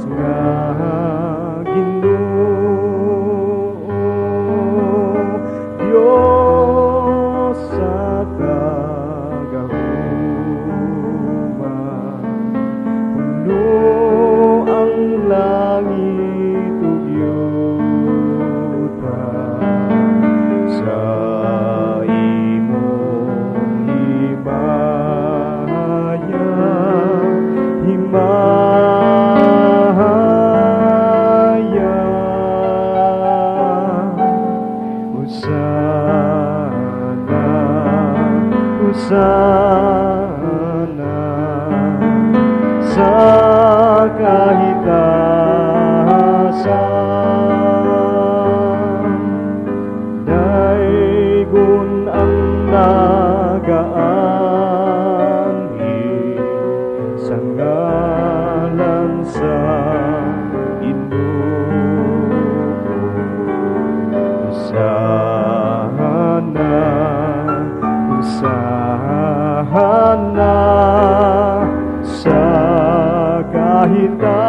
nga Ginoo, Dios sa kagahuman. Puno ang langit ug yuta sa imong himaya, himaya. Hosana, Hosana sa kahitasan. Daigon ang nagaanhi sa ngalan sa Ginoo. Hosana, Hosana sa kahitasan.